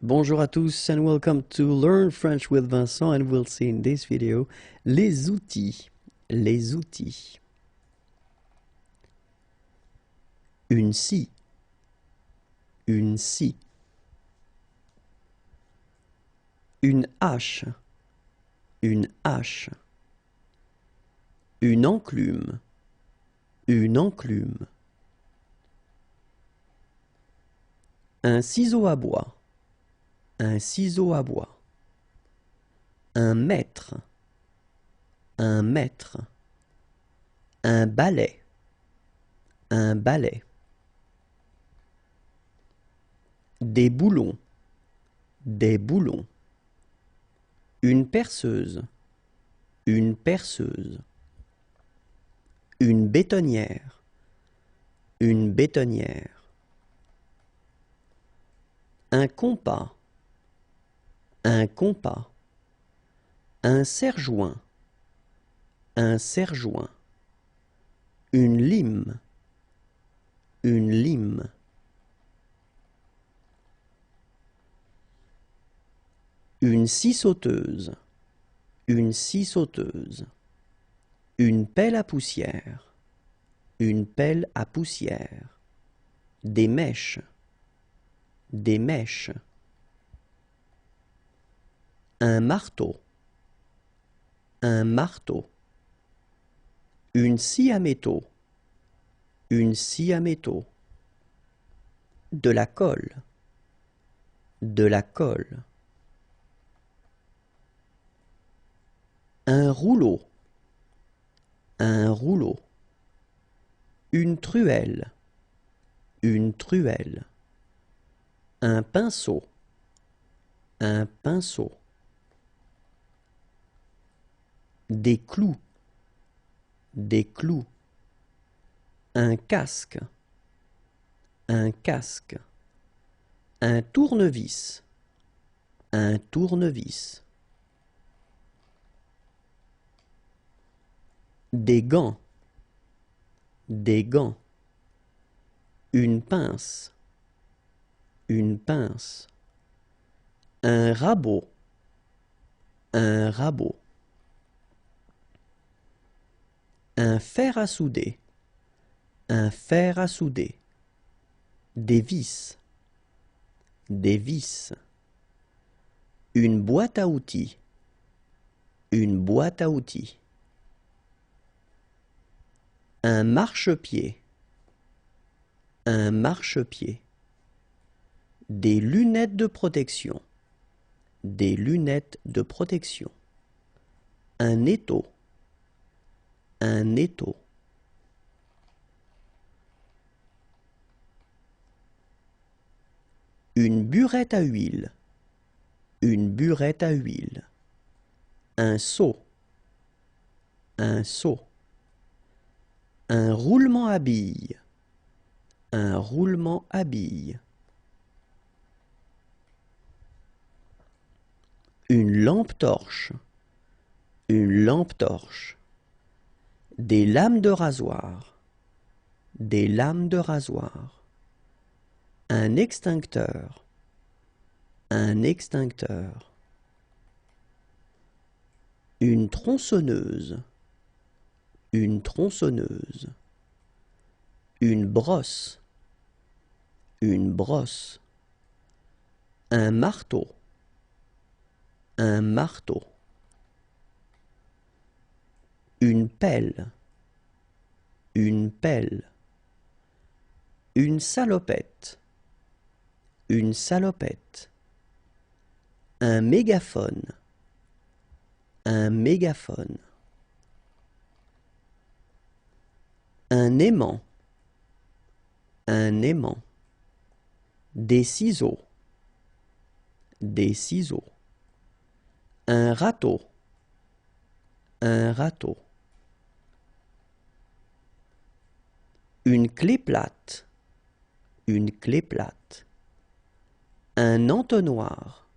Bonjour à tous and welcome to Learn French with Vincent, and we'll see in this video les outils. Les outils. Une scie. Une scie. Une hache. Une hache. Une enclume. Une enclume. Un ciseau à bois. Un ciseau à bois. Un mètre. Un mètre. Un balai. Un balai. Des boulons. Des boulons. Une perceuse. Une perceuse. Une bétonnière. Une bétonnière. Un compas. Un compas. Un serre-joint. Un serre-joint. Une lime. Une lime. Une scie sauteuse. Une scie sauteuse. Une pelle à poussière. Une pelle à poussière. Des mèches. Des mèches. Un marteau. Un marteau. Une scie à métaux. Une scie à métaux. De la colle. De la colle. Un rouleau. Un rouleau. Une truelle. Une truelle. Un pinceau. Un pinceau. Des clous. Des clous. Un casque. Un casque. Un tournevis. Un tournevis. Des gants. Des gants. Une pince. Une pince. Un rabot. Un rabot. Un fer à souder. Un fer à souder. Des vis. Des vis. Une boîte à outils. Une boîte à outils. Un marchepied. Un marchepied. Des lunettes de protection. Des lunettes de protection. Un étau. Un étau. Une burette à huile. Une burette à huile. Un seau. Un seau. Un roulement à billes. Un roulement à billes. Une lampe torche. Une lampe torche. Des lames de rasoir. Des lames de rasoir. Un extincteur. Un extincteur. Une tronçonneuse. Une tronçonneuse. Une brosse. Une brosse. Un marteau. Un marteau. Une pelle. Une pelle. Une salopette. Une salopette. Un mégaphone. Un mégaphone. Un aimant. Un aimant. Des ciseaux. Des ciseaux. Un râteau. Un râteau. Une clé plate. Une clé plate. Un entonnoir.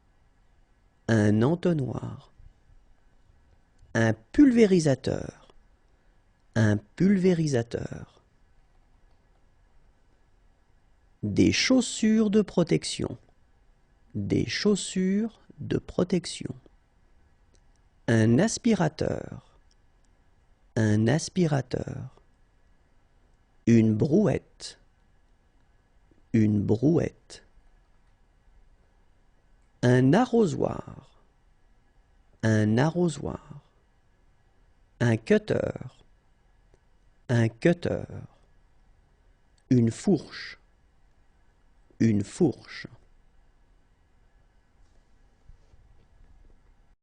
Un entonnoir. Un pulvérisateur. Un pulvérisateur. Des chaussures de protection. des chaussures de protection. Un aspirateur, un aspirateur. Une brouette, une brouette. Un arrosoir, un arrosoir. Un cutter, un cutter. Une fourche, une fourche.